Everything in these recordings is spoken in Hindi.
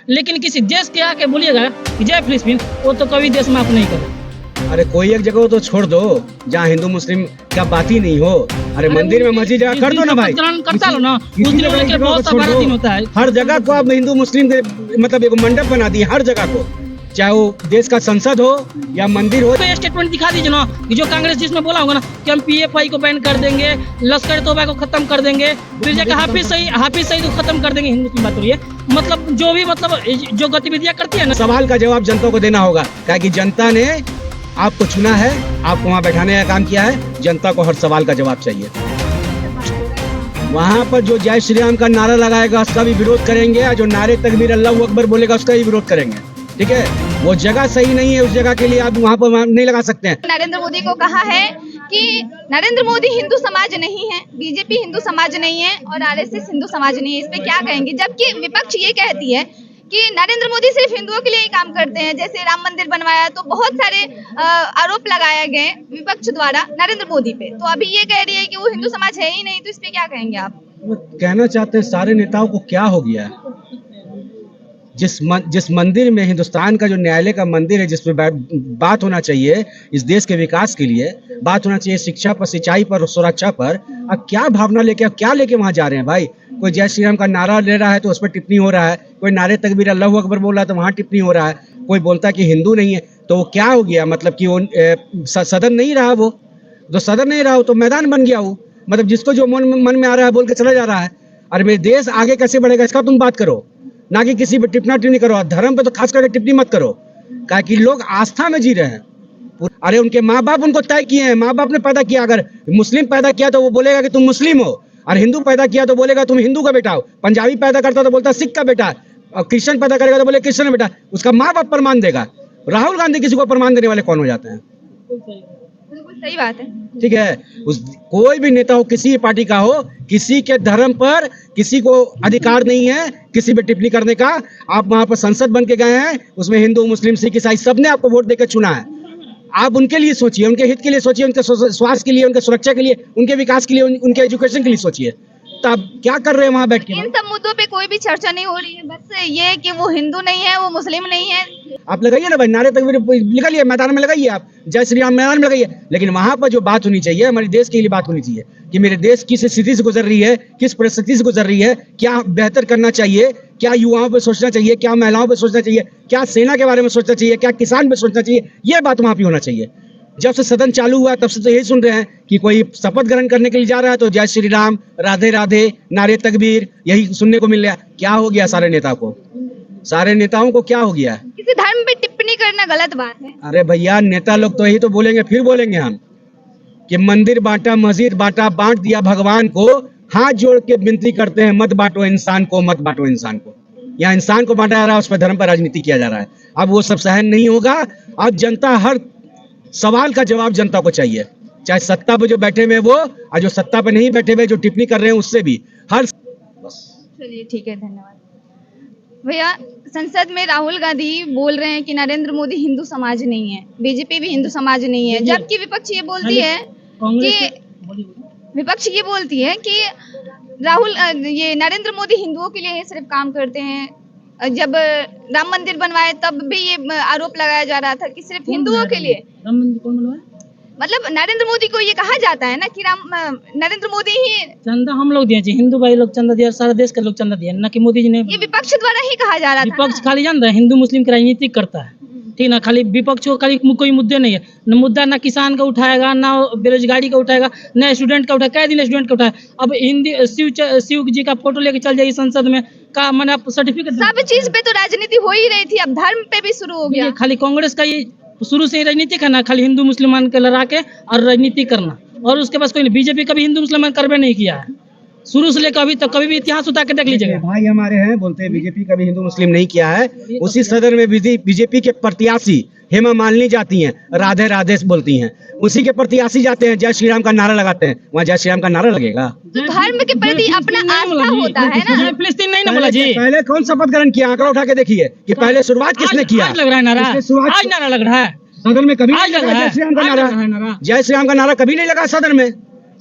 लेकिन किसी देश के आके बोलिएगा कि जय फिलिस्तीन, वो तो कभी देश माफ नहीं करे। अरे कोई एक जगह तो छोड़ दो जहाँ हिंदू मुस्लिम का बात ही नहीं हो। अरे मंदिर में मस्जिद जगह कर दो ना भाई, करता लो ना, उस दिन के बहुत सा 12 दिन होता है। हर जगह को आप हिंदू मुस्लिम मतलब एक मंडप बना दिए हर जगह को, चाहे वो देश का संसद हो या मंदिर हो। तो स्टेटमेंट दिखा दीजिए ना कि जो कांग्रेस जिसमें बोला होगा ना कि हम PFI को बैन कर देंगे, लश्कर तोबा को खत्म कर देंगे, फिर जाकर हाफिज सईद को खत्म कर देंगे। हिंदू की बात हो रही है, मतलब जो भी मतलब जो गतिविधियां करती है ना। सवाल का जवाब जनता को देना होगा, क्या कि जनता ने आपको चुना है, आपको वहाँ बैठाने का काम किया है। जनता को हर सवाल का जवाब चाहिए। वहाँ पर जो जय श्री राम का नारा लगाएगा उसका भी विरोध करेंगे, और जो नारे तकबीर अल्लाहू अकबर बोलेगा उसका भी विरोध करेंगे। ठीक है, वो जगह सही नहीं है, उस जगह के लिए आप वहाँ पर नहीं लगा सकते हैं। नरेंद्र मोदी को कहा है कि नरेंद्र मोदी हिंदू समाज नहीं है, बीजेपी हिंदू समाज नहीं है और RSS हिंदू समाज नहीं है। इस पे क्या कहेंगे, जबकि विपक्ष ये कहती है कि नरेंद्र मोदी सिर्फ हिंदुओं के लिए ही काम करते हैं। जैसे राम मंदिर बनवाया तो बहुत सारे आरोप लगाए गए विपक्ष द्वारा नरेंद्र मोदी पे, तो अभी ये कह रही है कि वो हिंदू समाज है ही नहीं। तो इस पे क्या कहेंगे आप? कहना चाहते हैं सारे नेताओं को क्या हो गया है। जिस मंदिर में, हिंदुस्तान का जो न्यायालय का मंदिर है, जिसमें बात होना चाहिए इस देश के विकास के लिए, बात होना चाहिए शिक्षा पर, सिंचाई पर, सुरक्षा पर, अब क्या भावना लेके, अब क्या लेके वहाँ जा रहे हैं भाई। कोई जय श्री राम का नारा ले रहा है तो उस पर टिप्पणी हो रहा है, कोई नारे तकबीर अल्लाहू अकबर बोल रहा है तो वहाँ टिप्पणी हो रहा है, कोई बोलता है कि हिंदू नहीं है। तो वो क्या हो गया, मतलब कि वो सदन नहीं रहा, वो तो सदन नहीं रहा, वो तो मैदान बन गया। वो मतलब जिसको जो मन में आ रहा है बोल के चला जा रहा है। अरे मेरे देश आगे कैसे बढ़ेगा इसका तुम बात करो, ना कि किसी पे टिप्पणी करो। धर्म पे तो खास करके टिप्पणी मत करो, क्या कि लोग आस्था में जी रहे हैं। अरे उनके माँ बाप उनको तय किए हैं, माँ बाप ने पैदा किया। अगर मुस्लिम पैदा किया तो वो बोलेगा कि तुम मुस्लिम हो, और हिंदू पैदा किया तो बोलेगा तुम हिंदू का बेटा हो। पंजाबी पैदा करता तो बोलता सिख का बेटा, और क्रिश्चियन पैदा करेगा तो बोले क्रिश्चियन बेटा। उसका माँ बाप प्रमाण देगा। राहुल गांधी किसी को प्रमाण देने वाले कौन हो जाते हैं? सही बात है। ठीक है, कोई भी नेता हो, किसी भी पार्टी का हो, किसी के धर्म पर किसी को अधिकार नहीं है किसी पे टिप्पणी करने का। आप वहां पर संसद बन के गए हैं, उसमें हिंदू मुस्लिम सिख ईसाई सबने आपको वोट देकर चुना है। आप उनके लिए सोचिए, उनके हित के लिए सोचिए, उनके स्वास्थ्य के लिए, उनके सुरक्षा के लिए, उनके विकास के लिए, उनके एजुकेशन के लिए सोचिए। तो आप क्या कर रहे हैं वहाँ बैठ के? इन सब मुद्दों पे कोई भी चर्चा नहीं हो रही है, बस ये कि वो हिंदू नहीं है, वो मुस्लिम नहीं है। आप लगाइए ना भाई, नारे तकबीर लगाइए, मैदान में लगाइए, आप जय श्री राम मैदान में लगाइए। लेकिन वहां पर जो बात होनी चाहिए, हमारे देश के लिए बात होनी चाहिए कि मेरे देश किस स्थिति से गुजर रही है, किस परिस्थिति से गुजर रही है, क्या बेहतर करना चाहिए, क्या युवाओं पे सोचना चाहिए, क्या महिलाओं पे सोचना चाहिए, क्या सेना के बारे में सोचना चाहिए, क्या किसान पे सोचना चाहिए। ये बात वहां पर होना चाहिए। जब से सदन चालू हुआ तब से तो यही सुन रहे हैं कि कोई शपथ ग्रहण करने के लिए जा रहा है तो जय श्री राम, राधे राधे, नारे तकबीर, यही सुनने को मिल रहा है। क्या हो गया सारे नेताओं को, सारे नेताओं को क्या हो गया? किसी धर्म पे टिप्पणी करना गलत बात है। अरे भैया, नेता लोग तो यही तो बोलेंगे, फिर बोलेंगे हम कि मंदिर बांटा, मस्जिद बांटा, बांट दिया भगवान को। हाथ जोड़ के विनती करते हैं, मत बांटो इंसान को, मत बांटो इंसान को। यहाँ इंसान को बांटा जा रहा है, उस पर धर्म पर राजनीति किया जा रहा है। अब वो सब सहन नहीं होगा। अब जनता, हर सवाल का जवाब जनता को चाहिए, चाहे सत्ता पे जो बैठे हुए वो, और जो सत्ता पे नहीं बैठे हुए जो टिप्पणी कर रहे हैं उससे भी। हर चलिए ठीक है, धन्यवाद भैया। संसद में राहुल गांधी बोल रहे हैं कि नरेंद्र मोदी हिंदू समाज नहीं है, बीजेपी भी हिंदू समाज नहीं है, जबकि विपक्ष ये बोलती है कि ये नरेंद्र मोदी हिंदुओं के लिए सिर्फ काम करते हैं। जब राम मंदिर बनवाए तब भी ये आरोप लगाया जा रहा था कि सिर्फ हिंदुओं के लिए। राम मंदिर कौन बनवाया? मतलब नरेंद्र मोदी को ये कहा जाता है ना कि नरेंद्र मोदी ही चंदा हम लोग दिए, हिंदू भाई लोग चंदा दिया, सारा देश के लोग चंदा दिया, ना कि मोदी जी ने। ये विपक्ष द्वारा ही कहा जा रहा था। विपक्ष खाली जान रहा है हिंदू मुस्लिम की राजनीति करता है, ठीक ना। खाली विपक्ष को खाली कोई मुद्दे नहीं है, न मुद्दा ना किसान का उठाएगा, ना बेरोजगारी का उठाएगा, ना स्टूडेंट का उठाएगा। क्या दिन स्टूडेंट का उठाए? अब हिंदी शिव जी का फोटो लेके चल जाएगी संसद में, का मैंने सर्टिफिकेट। सब चीज पे तो राजनीति हो ही रही थी, अब धर्म पे भी शुरू हो गया। खाली कांग्रेस का ये शुरू से ही राजनीति करना, खाली हिंदू मुसलमान के लड़ा के और राजनीति करना, और उसके पास कोई नहीं। बीजेपी कभी हिंदू मुसलमान करवे नहीं किया है शुरू से लेकर अभी तक, कभी भी इतिहास उतार के देख लीजिएगा। भाई हमारे हैं, बोलते हैं बीजेपी कभी हिंदू मुस्लिम नहीं किया है। उसी सदन में बीजेपी के प्रत्याशी हेमा मालिनी जाती हैं, राधे राधे बोलती हैं, उसी के प्रत्याशी जाते हैं, जय श्री राम का नारा लगाते हैं, वहाँ जय श्री राम का नारा लगेगा। तो धर्म के प्रति अपना आस्था होता है ना। फिलिस्तीन नहीं ना बोला जी। पहले कौन शपथ ग्रहण किया, आंकड़ा उठा के देखिए कि पहले शुरुआत किसने किया। आज लग रहा है नारा, आज नारा लग रहा है सदन में, कभी आज लग रहा है जय श्री राम का नारा, जय श्री राम का नारा कभी नहीं लगा सदन में।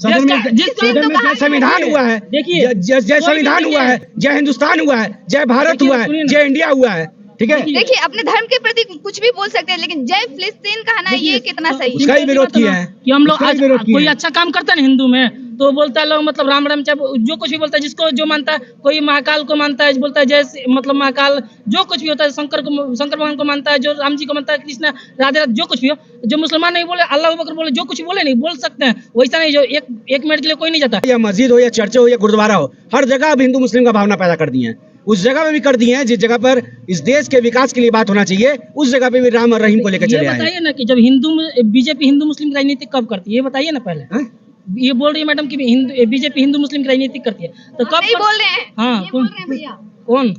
सदन में जिस सदन में जय संविधान हुआ है, देखिए, जय संविधान हुआ है, जय हिंदुस्तान हुआ है, जय भारत हुआ है, जय इंडिया हुआ है, ठीक है। देखिए अपने धर्म के प्रति कुछ भी बोल सकते हैं, लेकिन जय फिलिस्तीन कहना ये कितना सही है? उसका ही विरोध किया है कि हम लोग उसका ही आज विरोध किया कोई है। अच्छा काम करता है ना हिंदू में तो बोलता है लोग मतलब राम राम, चाहे जो कुछ भी बोलता है, जिसको जो मानता है, कोई महाकाल को मानता है, बोलता है जय मतलब महाकाल, जो कुछ भी होता है, शंकर भगवान को मानता है, जो राम जी को मानता है, कृष्ण राधे राधे, जो कुछ भी हो, जो मुसलमान नहीं बोले अल्लाह हू अकबर बोले, जो कुछ बोले नहीं बोल सकते हैं, वैसा नहीं जो एक मिनट के लिए कोई नहीं जाता। या मस्जिद हो या चर्च हो या गुरुद्वारा हो, हर जगह अब हिंदू मुस्लिम का भावना पैदा कर दिए हैं। उस जगह पे भी कर दिए हैं जिस जगह पर इस देश के विकास के लिए बात होना चाहिए, उस जगह पे भी राम और रहीम को लेकर चले ये आए हैं। बताइए ना कि जब बीजेपी हिंदू मुस्लिम की राजनीति कब करती है, ये बताइए ना पहले। हैं? ये बोल रही है मैडम कि बीजेपी हिंदू मुस्लिम की राजनीति करती है, तो कब नहीं बोल रहे हैं, हाँ, ये बोल रहे हैं भैया। कौन?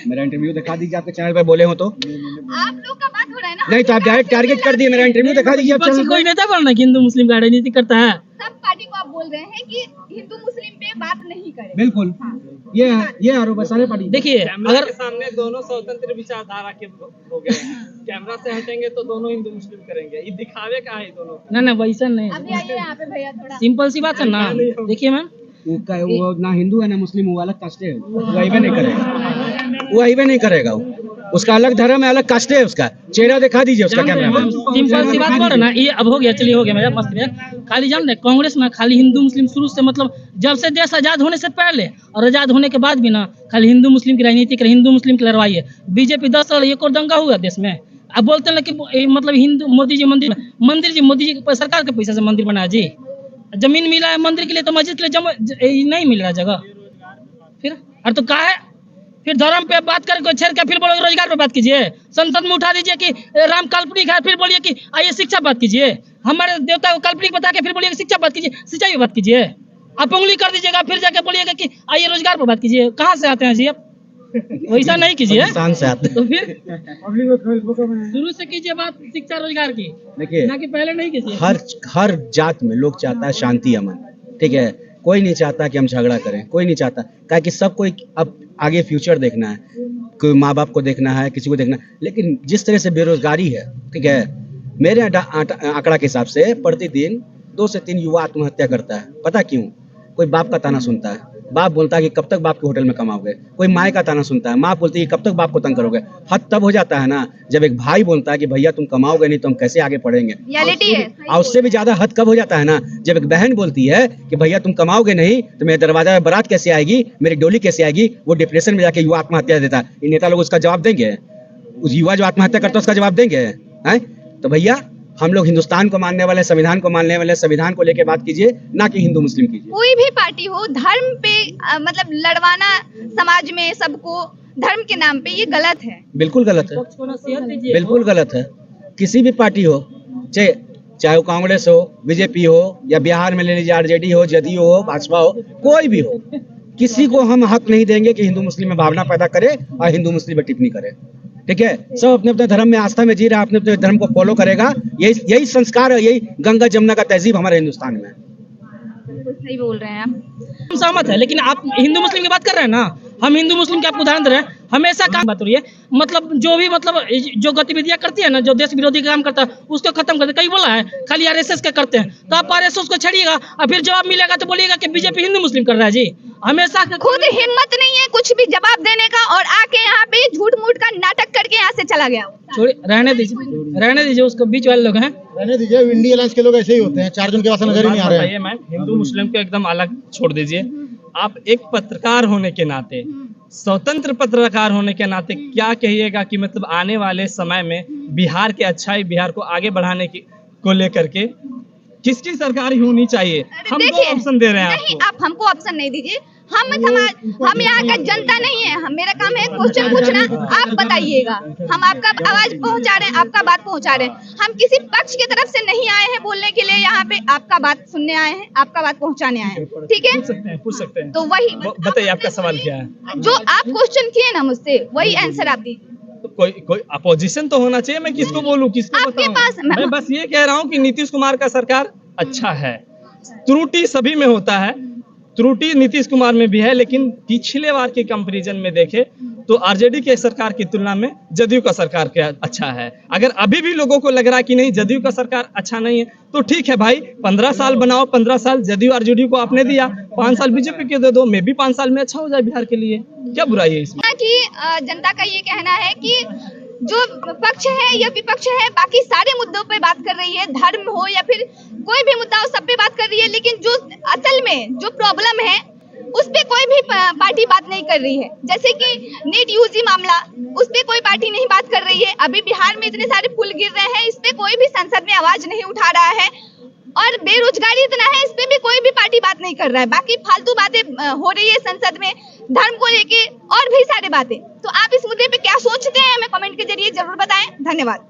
मेरा इंटरव्यू दिखा दीजिए, आपके चैनल पर बोले हो तो। आप लोग का बात हो रहा है ना, नहीं तो आप डायरेक्ट टारगेट कर दिए, मेरा इंटरव्यू दिखा दीजिए आप विपक्ष चैनल से कोई पर। नेता बोल रहा है कि हिंदू मुस्लिम का राजनीति करता है। सब पार्टी को आप बोल रहे हैं कि हिंदू मुस्लिम पे बात नहीं करें। बिल्कुल, ये आरोप है सारे पार्टी। देखिए अगर सामने दोनों स्वतंत्र विचारधारा के हो गए हैं। कैमरा से हटेंगे तो दोनों हिंदू मुस्लिम करेंगे, ये दिखावे का है दोनों। ना वैसा नहीं, अभी आइए यहाँ पे भैया थोड़ा। सिंपल सी बात है ना। देखिए मैम, वो ना हिंदू है ना मुस्लिम, वो अलग कास्ट है, वो अइबे नहीं करेगा, वो अइबे नहीं करेगा, उसका अलग धर्म है, अलग कास्ट है, उसका चेहरा दिखा दीजिए उसका कैमरा में। सिंपल सी बात बोल रहे ना, ये अब हो गया, चलिए हो गया मेरा मस्त में। खाली जान रहे कांग्रेस में खाली हिंदू मुस्लिम शुरू से मतलब जब से देश आजाद होने से पहले और आजाद होने के बाद भी ना खाली हिंदू मुस्लिम की राजनीति कर, हिंदू मुस्लिम की लड़वाई है। बीजेपी 10 साल एक और दंगा हुआ देश में। अब बोलते हैं ना कि मतलब हिंदू मोदी जी मंदिर जी मोदी जी सरकार के पैसे से मंदिर बनाया जी, जमीन मिला है मंदिर के लिए तो मस्जिद के लिए नहीं मिल रहा जगह। फिर और तो क्या है, फिर धर्म पे बात करके छेड़ के फिर बोलोगे रोजगार पे बात कीजिए, संसद में उठा दीजिए कि राम काल्पनिक है, फिर बोलिए कि आइए शिक्षा बात कीजिए, हमारे देवता को काल्पनिक बता के फिर बोलिए कि शिक्षा बात कीजिए, सिंचाई पे बात कीजिए। आप उंगली कर दीजिएगा फिर जाके बोलिएगा कि आइए रोजगार पे बात कीजिए। कहाँ से आते हैं जी आप? वैसा नहीं कीजिए पाकिस्तान से आते तो फिर शुरू से कीजिए बात शिक्षा रोजगार की, देखिए ना कि पहले नहीं कीजिए। हर जात में लोग चाहता है शांति अमन, ठीक है, कोई नहीं चाहता कि हम झगड़ा करें, कोई नहीं चाहता, क्या कि सबको अब आगे फ्यूचर देखना है, कोई माँ बाप को देखना है, किसी को देखना है। लेकिन जिस तरह से बेरोजगारी है, ठीक है, मेरे आंकड़ा के हिसाब से प्रतिदिन 2 से 3 युवा आत्महत्या करता है। पता क्यों? कोई बाप का ताना सुनता है, बाप बोलता है कि कब तक बाप के होटल में कमाओगे, कोई माँ का ताना सुनता है, माँ बोलती है कि कब तक बाप को तंग करोगे। हद तब हो जाता है ना जब एक भाई बोलता है कि भैया तुम कमाओगे नहीं तो हम कैसे आगे पढ़ेंगे। रियलिटी है। और उससे भी ज्यादा हद कब हो जाता है ना जब एक बहन बोलती है कि भैया तुम कमाओगे नहीं तो मेरे दरवाजा में बारात कैसे आएगी, मेरी डोली कैसे आएगी। वो डिप्रेशन में जाके युवा आत्महत्या देता है। ये नेता लोग उसका जवाब देंगे? उस युवा जो आत्महत्या करता है उसका जवाब देंगे? हैं? तो भैया हम लोग हिंदुस्तान को मानने वाले, संविधान को मानने वाले, संविधान को लेके बात कीजिए, ना कि हिंदू मुस्लिम कीजिए। कोई भी पार्टी हो धर्म पे मतलब लड़वाना समाज में सबको धर्म के नाम पे, ये गलत है। बिल्कुल गलत है, विपक्ष को नसीहत दीजिए। बिल्कुल गलत है। किसी भी पार्टी हो, चाहे वो कांग्रेस हो, बीजेपी हो, या बिहार में ले लीजिए आरजेडी हो, जदयू हो, भाजपा हो, कोई भी हो, किसी को हम हक नहीं देंगे कि हिंदू मुस्लिम में भावना पैदा करे और हिंदू मुस्लिम में टिप्पणी करे। ठीक है, सब अपने अपने धर्म में आस्था में जी रहा है, अपने अपने धर्म को फॉलो करेगा। यही संस्कार है, यही गंगा जमुना का तहजीब हमारे हिंदुस्तान में है। सही बोल रहे हैं आप। हम सहमत है, लेकिन आप हिंदू मुस्लिम की बात कर रहे हैं ना, हम हिंदू मुस्लिम के आपको उदाहरण दे रहे हैं। हमेशा काम बात हो रही है, मतलब जो भी मतलब जो गतिविधियां करती है ना, जो देश विरोधी काम करता है उसको खत्म करते। कई बोला है खाली आरएसएस का करते हैं, तो आप आरएसएस को छड़िएगा और फिर जवाब मिलेगा तो बोलिएगा कि बीजेपी हिंदू मुस्लिम कर रहा है जी। हमेशा खुद हिम्मत नहीं है कुछ भी जवाब देने का, और आके यहाँ पे झूठ मूठ का नाटक करके यहाँ से चला गया। छोड़िए, रहने दीजिए उसको, बीच वाले लोग हैं। रहने दीजिए, इंडिया अलायंस के लोग ऐसे ही होते हैं, 4 जन के पास नजर ही नहीं आ रहे हैं। मैम हिंदू मुस्लिम को एकदम अलग छोड़ दीजिए। आप एक पत्रकार होने के नाते, स्वतंत्र पत्रकार होने के नाते क्या कहिएगा कि मतलब आने वाले समय में बिहार की अच्छाई, बिहार को आगे बढ़ाने की को लेकर के किसकी सरकार ही होनी चाहिए? हम दो ऑप्शन दे रहे हैं नहीं, आपको। आप हमको ऑप्शन नहीं दीजिए। हम यहाँ का जनता नहीं है, मेरा काम है क्वेश्चन पूछना, आप बताइएगा। हम आपका आवाज पहुँचा रहे हैं, आपका बात पहुँचा रहे हैं। हम किसी पक्ष की तरफ से नहीं आए हैं बोलने के लिए, यहाँ पे आपका बात सुनने आए हैं, आपका बात पहुँचाने आए हैं। ठीक है, पूछ सकते हैं। तो वही बताइए आपका सवाल क्या है? जो आप क्वेश्चन किए ना मुझसे, वही आंसर आप दीजिए। तो कोई अपोजिशन तो होना चाहिए। मैं किसको बोलूं, किसको आपके बताऊं? पास मैं बस ये कह रहा हूं कि नीतीश कुमार का सरकार अच्छा है। त्रुटि सभी में होता है, त्रुटि नीतीश कुमार में भी है, लेकिन पिछले बार के कंपैरिजन में देखे तो आरजेडी के सरकार की तुलना में जदयू का सरकार क्या अच्छा है। अगर अभी भी लोगों को लग रहा है कि नहीं जदयू का सरकार अच्छा नहीं है, तो ठीक है भाई, 15 साल बनाओ, 15 साल जदयू आरजेडी को आपने दिया, 5 साल बीजेपी के दे दो, मे भी 5 साल में अच्छा हो जाए बिहार के लिए, क्या बुराई है इसमें। कि जनता का ये कहना है कि जो पक्ष है या विपक्ष है बाकी सारे मुद्दों पे बात कर रही है, धर्म हो या फिर कोई भी मुद्दा हो सब पे बात कर रही है, लेकिन जो असल में जो प्रॉब्लम है उस पे कोई भी पार्टी बात नहीं कर रही है। जैसे कि नीट यूजी मामला, उस पे कोई पार्टी नहीं बात कर रही है। अभी बिहार में इतने सारे पुल गिर रहे हैं, इस पे कोई भी संसद में आवाज नहीं उठा रहा है। और बेरोजगारी इतना है, इस पे भी कोई भी पार्टी बात नहीं कर रहा है। बाकी फालतू बातें हो रही है संसद में, धर्म को लेके और भी सारी बातें। तो आप इस मुद्दे पे क्या सोचते हैं हमें कमेंट के जरिए जरूर बताएं। धन्यवाद।